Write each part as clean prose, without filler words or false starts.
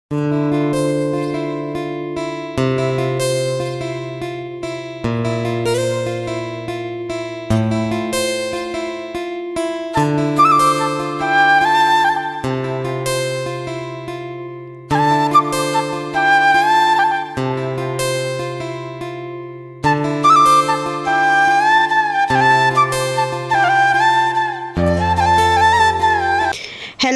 Hello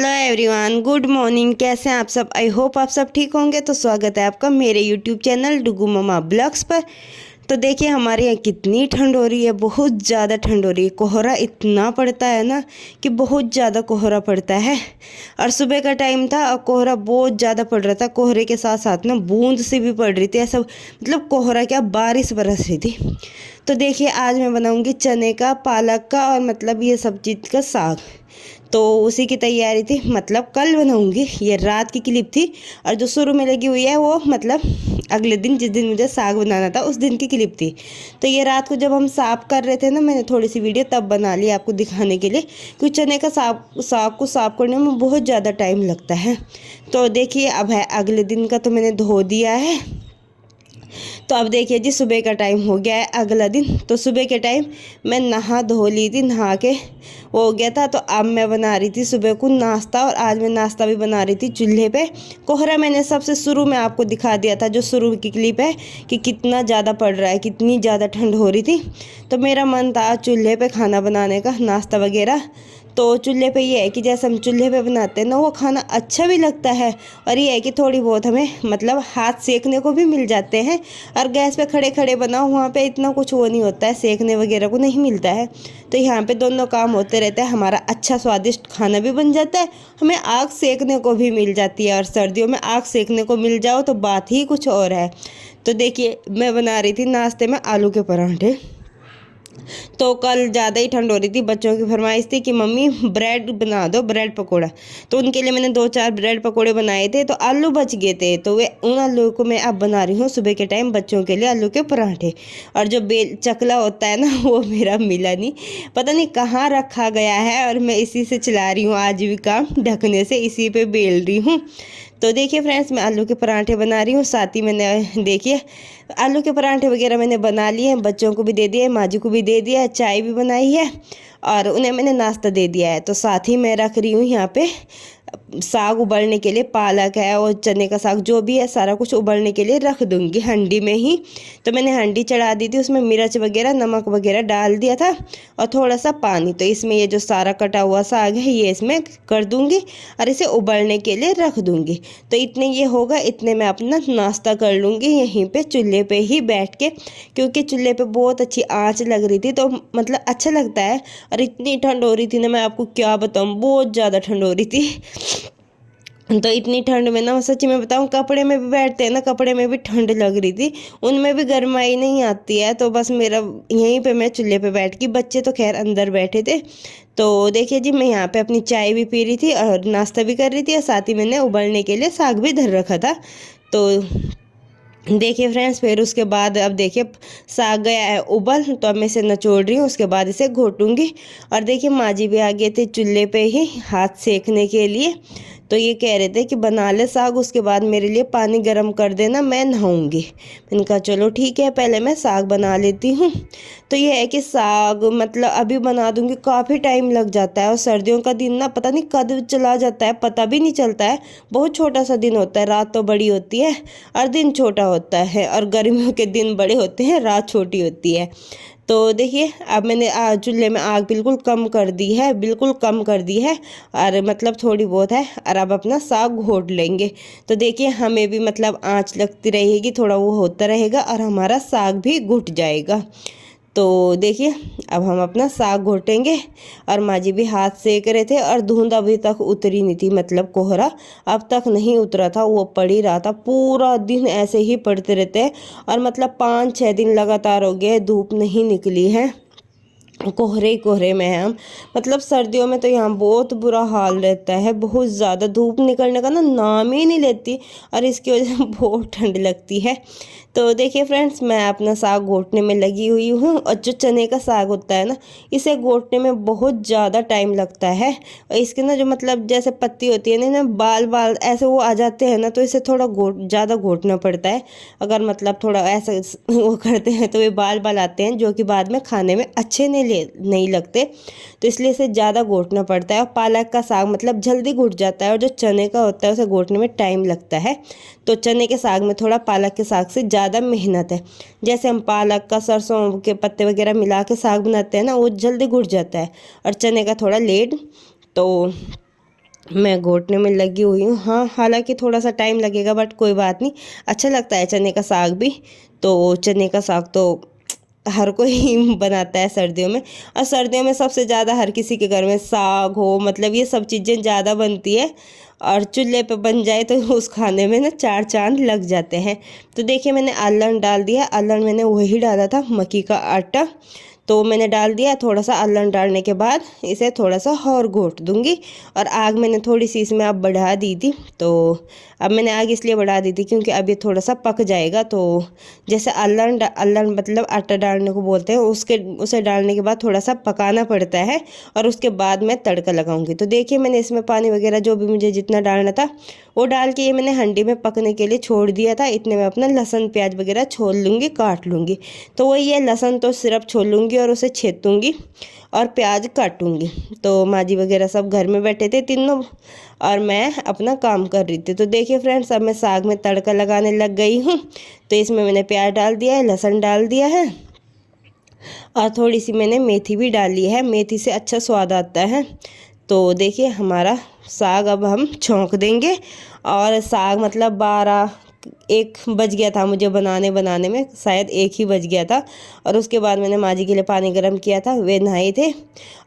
everyone, good morning. कैसे हैं आप सब? आई होप आप सब ठीक होंगे। तो स्वागत है आपका मेरे यूट्यूब चैनल डुगू ममा ब्लॉग्स पर। तो देखिए हमारे यहाँ कितनी ठंड हो रही है, बहुत ज़्यादा ठंड हो रही है। कोहरा इतना पड़ता है ना कि बहुत ज़्यादा कोहरा पड़ता है। और सुबह का टाइम था और कोहरा बहुत ज़्यादा पड़ रहा था। कोहरे के साथ साथ ना बूंद सी भी पड़ रही थी। ऐसा मतलब कोहरा क्या, बारिश बरस रही थी। तो देखिए आज मैं बनाऊँगी चने का, पालक का और मतलब ये सब चीज़ का साग। तो उसी की तैयारी थी, मतलब कल बनाऊंगी। ये रात की क्लिप थी और जो शुरू में लगी हुई है वो मतलब अगले दिन, जिस दिन मुझे साग बनाना था उस दिन की क्लिप थी। तो ये रात को जब हम साफ कर रहे थे ना, मैंने थोड़ी सी वीडियो तब बना ली आपको दिखाने के लिए, क्योंकि चने का साग को साफ करने में बहुत ज़्यादा टाइम लगता है। तो देखिए अब है अगले दिन का, तो मैंने धो दिया है। तो अब देखिए जी सुबह का टाइम हो गया है, अगला दिन। तो सुबह के टाइम मैं नहा धो ली थी, नहा के वो हो गया था। तो अब मैं बना रही थी सुबह को नाश्ता, और आज मैं नाश्ता भी बना रही थी चूल्हे पे। कोहरा मैंने सबसे शुरू में आपको दिखा दिया था, जो शुरू की क्लिप है, कि कितना ज़्यादा पड़ रहा है, कितनी ज़्यादा ठंड हो रही थी। तो मेरा मन था चूल्हे पे खाना बनाने का, नाश्ता वगैरह। तो चूल्हे पे ये है कि जैसे हम चूल्हे पे बनाते हैं ना, वो खाना अच्छा भी लगता है, और ये है कि थोड़ी बहुत हमें मतलब हाथ सेकने को भी मिल जाते हैं। और गैस पे खड़े खड़े बनाओ, वहाँ पे इतना कुछ वो नहीं होता है, सेकने वगैरह को नहीं मिलता है। तो यहाँ पे दोनों काम होते रहते हैं, हमारा अच्छा स्वादिष्ट खाना भी बन जाता है, हमें आग सेकने को भी मिल जाती है। और सर्दियों में आग सेकने को मिल जाओ तो बात ही कुछ और है। तो देखिए मैं बना रही थी नाश्ते में आलू के पराठे। तो कल ज़्यादा ही ठंड हो रही थी, बच्चों की फरमाइश थी कि मम्मी ब्रेड बना दो, ब्रेड पकोड़ा। तो उनके लिए मैंने 2-4 ब्रेड पकोड़े बनाए थे, तो आलू बच गए थे। तो वे उन आलू को मैं अब बना रही हूँ सुबह के टाइम बच्चों के लिए आलू के पराठे। और जो बेल चकला होता है ना, वो मेरा मिला नहीं, पता नहीं कहाँ रखा गया है, और मैं इसी से चला रही हूँ आज भी काम, ढकने से इसी पे बेल रही हूँ। तो देखिए फ्रेंड्स, मैं आलू के पराठे बना रही हूँ। साथ ही मैंने देखिए आलू के पराठे वगैरह मैंने बना लिए हैं, बच्चों को भी दे दिया है, माँ जी को भी दे दिया है, चाय भी बनाई है, और उन्हें मैंने नाश्ता दे दिया है। तो साथ ही मैं रख रही हूँ यहाँ पे साग उबलने के लिए, पालक है और चने का साग जो भी है सारा कुछ उबलने के लिए रख दूंगी हंडी में ही। तो मैंने हंडी चढ़ा दी थी, उसमें मिर्च वगैरह नमक वगैरह डाल दिया था, और थोड़ा सा पानी। तो इसमें ये जो सारा कटा हुआ साग है ये इसमें कर दूंगी, और इसे उबलने के लिए रख दूंगी। तो इतने ये होगा, इतने मैं अपना नाश्ता कर लूँगी यहीं पे चूल्हे पे ही बैठ के, क्योंकि चूल्हे पे बहुत अच्छी आँच लग रही थी, तो मतलब अच्छा लगता है। और इतनी ठंड हो रही थी ना, मैं आपको क्या बताऊँ, बहुत ज़्यादा ठंड हो रही थी। तो इतनी ठंड में ना, सच्ची में बताऊँ, कपड़े में भी बैठते हैं ना, कपड़े में भी ठंड लग रही थी, उनमें भी गर्माई नहीं आती है। तो बस मेरा यहीं पे मैं चूल्हे पे बैठ के, बच्चे तो खैर अंदर बैठे थे। तो देखिए जी मैं यहाँ पे अपनी चाय भी पी रही थी और नाश्ता भी कर रही थी, और साथ ही मैंने उबलने के लिए साग भी धर रखा था। तो देखिए फ्रेंड्स, फिर उसके बाद अब देखिए साग गया है उबल, तो अब मैं इसे निचोड़ रही हूँ, उसके बाद इसे घोटूंगी। और देखिए माँ जी भी आ गए थे चूल्हे पे ही हाथ सेकने के लिए। तो ये कह रहे थे कि बना ले साग, उसके बाद मेरे लिए पानी गर्म कर देना, मैं नहाऊंगी। मैंने कहा चलो ठीक है, पहले मैं साग बना लेती हूँ। तो ये है कि साग मतलब अभी बना दूंगी, काफ़ी टाइम लग जाता है, और सर्दियों का दिन ना पता नहीं कब चला जाता है, पता भी नहीं चलता है। बहुत छोटा सा दिन होता है, रात तो बड़ी होती है और दिन छोटा होता है, और गर्मियों के दिन बड़े होते हैं, रात छोटी होती है। तो देखिए अब मैंने चूल्हे में आग बिल्कुल कम कर दी है, बिल्कुल कम कर दी है, और मतलब थोड़ी बहुत है, और अब अपना साग घोट लेंगे। तो देखिए हमें भी मतलब आंच लगती रहेगी, थोड़ा वो होता रहेगा, और हमारा साग भी घुट जाएगा। तो देखिए अब हम अपना साग घोटेंगे। और माँ जी भी हाथ सेक रहे थे, और धुंध अभी तक उतरी नहीं थी, मतलब कोहरा अब तक नहीं उतरा था, वो पड़ ही रहा था, पूरा दिन ऐसे ही पड़ते रहते हैं। और मतलब 5-6 दिन लगातार हो गए धूप नहीं निकली है, कोहरे ही कोहरे में हैं हम। मतलब सर्दियों में तो यहाँ बहुत बुरा हाल रहता है, बहुत ज़्यादा धूप निकलने का ना नाम ही नहीं लेती, और इसकी वजह से बहुत ठंड लगती है। तो देखिए फ्रेंड्स, मैं अपना साग घोटने में लगी हुई हूँ, और जो चने का साग होता है ना, इसे घोटने में बहुत ज़्यादा टाइम लगता है। और इसके ना जो मतलब जैसे पत्ती होती है ना, बाल बाल ऐसे वो आ जाते हैं ना, तो इसे थोड़ा ज़्यादा घोटना पड़ता है। अगर मतलब थोड़ा ऐसा वो करते हैं तो ये बाल बाल आते हैं, जो कि बाद में खाने में अच्छे नहीं लगते, तो इसलिए इसे ज़्यादा घोटना पड़ता है। और पालक का साग मतलब जल्दी घुट जाता है, और जो चने का होता है उसे घोटने में टाइम लगता है। तो चने के साग में थोड़ा पालक के साग से ज़्यादा मेहनत है। जैसे हम पालक का सरसों के पत्ते वगैरह मिला के साग बनाते हैं ना, वो जल्दी घुट जाता है, और चने का थोड़ा लेट। तो मैं घोटने में लगी हुई हूँ। हाँ, हालांकि थोड़ा सा टाइम लगेगा, बट कोई बात नहीं, अच्छा लगता है चने का साग भी। तो चने का साग तो हर कोई बनाता है सर्दियों में, और सर्दियों में सबसे ज़्यादा हर किसी के घर में साग हो, मतलब ये सब चीज़ें ज़्यादा बनती है, और चूल्हे पे बन जाए तो उस खाने में ना 4 चांद लग जाते हैं। तो देखिए, मैंने अल्हड़ डाल दिया। अल्हड़ मैंने वही डाला था, मक्की का आटा, तो मैंने डाल दिया। थोड़ा सा अल्हड़ डालने के बाद इसे थोड़ा सा और घोट दूंगी, और आग मैंने थोड़ी सी इसमें अब बढ़ा दी थी। तो अब मैंने आग इसलिए बढ़ा दी थी क्योंकि अब ये थोड़ा सा पक जाएगा। तो जैसे अल्हड़ मतलब आटा डालने को बोलते हैं, उसे डालने के बाद थोड़ा सा पकाना पड़ता है, और उसके बाद मैं तड़का लगाऊंगी। तो देखिए, मैंने इसमें पानी वगैरह जो भी मुझे जितना डालना था वो डाल के ये मैंने हंडी में पकने के लिए छोड़ दिया था। इतने में अपना लहसुन प्याज वगैरह छोल लूँगी, काट लूँगी। तो वही है, लहसुन तो सिर्फ छोल लूँगी और उसे छेदूँगी, और प्याज काटूँगी। तो माँ जी वगैरह सब घर में बैठे थे तीनों, और मैं अपना काम कर रही थी। तो देखिए फ्रेंड्स, अब मैं साग में तड़का लगाने लग गई हूँ। तो इसमें मैंने प्याज डाल दिया है, लहसुन डाल दिया है, और थोड़ी सी मैंने मेथी भी डाली है। मेथी से अच्छा स्वाद आता है। तो देखिए, हमारा साग अब हम छौंक देंगे। और साग मतलब 1 बज गया था मुझे बनाने में, शायद 1 ही बज गया था। और उसके बाद मैंने माँ जी के लिए पानी गर्म किया था, वे नहाए थे,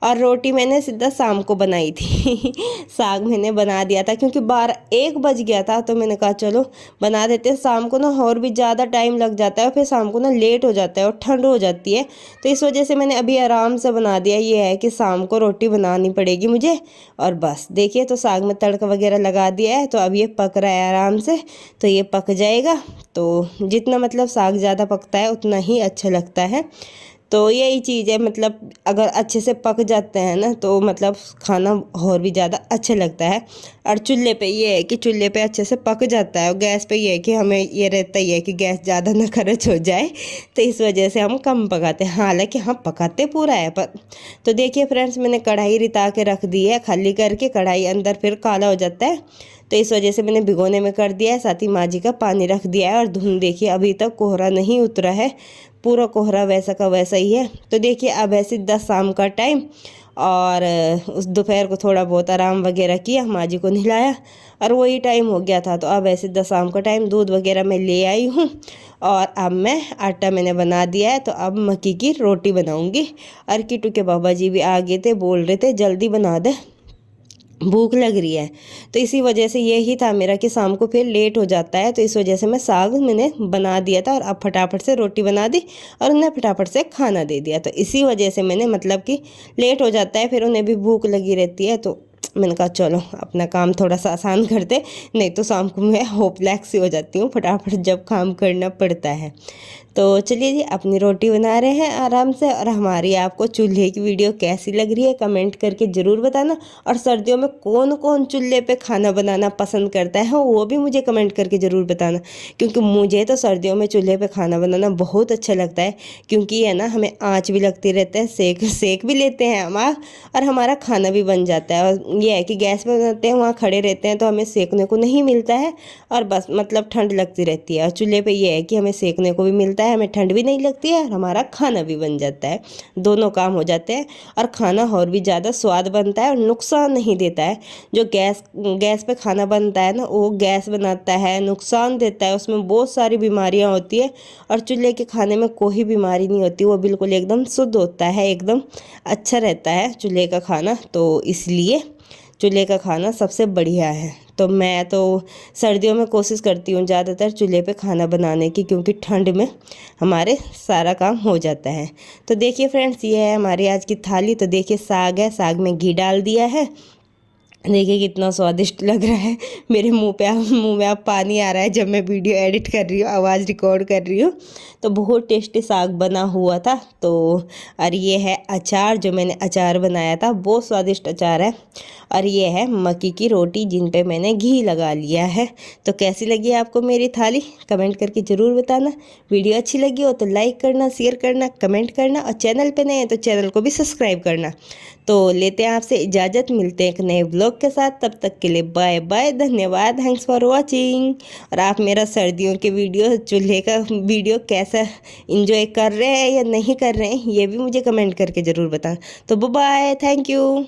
और रोटी मैंने सीधा शाम को बनाई थी। साग मैंने बना दिया था क्योंकि 1 बज गया था, तो मैंने कहा चलो बना देते हैं। शाम को ना और भी ज़्यादा टाइम लग जाता है, फिर शाम को ना लेट हो जाता है और ठंड हो जाती है। तो इस वजह से मैंने अभी आराम से बना दिया। ये है कि शाम को रोटी बनानी पड़ेगी मुझे। और बस देखिए, तो साग में तड़का वगैरह लगा दिया है, तो अब ये पक रहा है आराम से। तो ये पक जाएगा। तो जितना मतलब साग ज़्यादा पकता है उतना ही अच्छा लगता है। तो यही चीज़ है, मतलब अगर अच्छे से पक जाते हैं ना, तो मतलब खाना और भी ज़्यादा अच्छा लगता है। और चूल्हे पे ये है कि चूल्हे पे अच्छे से पक जाता है, और गैस पे ये है कि हमें ये रहता ही है कि गैस ज़्यादा ना खर्च हो जाए, तो इस वजह से हम कम पकाते हैं। हालांकि हाँ, पकाते पूरा है पर। तो देखिए फ्रेंड्स, मैंने कढ़ाई रिता के रख दी है, खाली करके। कढ़ाई अंदर फिर काला हो जाता है, तो इस वजह से मैंने भिगोने में कर दिया है। साथ ही माँ जी का पानी रख दिया है। और धुंध देखिए, अभी तक कोहरा नहीं उतरा है, पूरा कोहरा वैसा का वैसा ही है। तो देखिए, अब है सीधा शाम का टाइम, और उस दोपहर को थोड़ा बहुत आराम वगैरह किया, माँ जी को नहलाया, और वही टाइम हो गया था। तो अब है सीधा शाम का टाइम, दूध वगैरह मैं ले आई हूँ, और अब मैं आटा मैंने बना दिया है। तो अब मक्की की रोटी बनाऊँगी। और किट्टू के बाबा जी भी आ गए थे, बोल रहे थे जल्दी बना दे, भूख लग रही है। तो इसी वजह से यही था मेरा कि शाम को फिर लेट हो जाता है। तो इस वजह से मैं साग मैंने बना दिया था, और अब फटाफट से रोटी बना दी, और उन्हें फटाफट से खाना दे दिया। तो इसी वजह से मैंने मतलब कि लेट हो जाता है, फिर उन्हें भी भूख लगी रहती है। तो मैंने कहा चलो अपना काम थोड़ा सा आसान करते, नहीं तो शाम को मैं होपलेस सी हो जाती हूँ फटाफट जब काम करना पड़ता है। तो चलिए जी, अपनी रोटी बना रहे हैं आराम से। और हमारी आपको चूल्हे की वीडियो कैसी लग रही है कमेंट करके ज़रूर बताना। और सर्दियों में कौन कौन चूल्हे पे खाना बनाना पसंद करता है वो भी मुझे कमेंट करके ज़रूर बताना, क्योंकि मुझे तो सर्दियों में चूल्हे पे खाना बनाना बहुत अच्छा लगता है। क्योंकि है ना, हमें आँच भी लगती रहती है, सेक भी लेते हैं हम, और हमारा खाना भी बन जाता है। और ये है कि गैस पे बनाते हैं, वहाँ खड़े रहते हैं, तो हमें सेकने को नहीं मिलता है, और बस मतलब ठंड लगती रहती है। और चूल्हे पे ये है कि हमें सेकने को भी मिलता है, हमें ठंड भी नहीं लगती है, और हमारा खाना भी बन जाता है, दोनों काम हो जाते हैं। और खाना और भी ज़्यादा स्वाद बनता है, और नुकसान नहीं देता है। जो गैस पे खाना बनता है ना, वो गैस बनाता है, नुकसान देता है, उसमें बहुत सारी बीमारियाँ होती है। और चूल्हे के खाने में कोई बीमारी नहीं होती, वो बिल्कुल एकदम शुद्ध होता है, एकदम अच्छा रहता है चूल्हे का खाना। तो इसलिए चूल्हे का खाना सबसे बढ़िया है। तो मैं तो सर्दियों में कोशिश करती हूँ ज़्यादातर चूल्हे पे खाना बनाने की, क्योंकि ठंड में हमारे सारा काम हो जाता है। तो देखिए फ्रेंड्स, ये है हमारी आज की थाली। तो देखिए साग है, साग में घी डाल दिया है। देखिए कितना स्वादिष्ट लग रहा है। मेरे मुंह में अब पानी आ रहा है जब मैं वीडियो एडिट कर रही हूँ, आवाज़ रिकॉर्ड कर रही हूँ। तो बहुत टेस्टी साग बना हुआ था। तो और ये है अचार, जो मैंने अचार बनाया था, बहुत स्वादिष्ट अचार है। और ये है मक्की की रोटी जिन पे मैंने घी लगा लिया है। तो कैसी लगी आपको मेरी थाली, कमेंट करके ज़रूर बताना। वीडियो अच्छी लगी हो तो लाइक करना, शेयर करना, कमेंट करना, और चैनल पे नए हैं तो चैनल को भी सब्सक्राइब करना। तो लेते हैं आपसे इजाज़त, मिलते हैं एक नए ब्लॉग के साथ। तब तक के लिए बाय बाय, धन्यवाद, थैंक्स फॉर वॉचिंग। और आप मेरा सर्दियों के वीडियो, चूल्हे का वीडियो कैसा इंजॉय कर रहे हैं या नहीं कर रहे हैं, ये भी मुझे कमेंट करके ज़रूर बताएं। तो बाय, थैंक यू।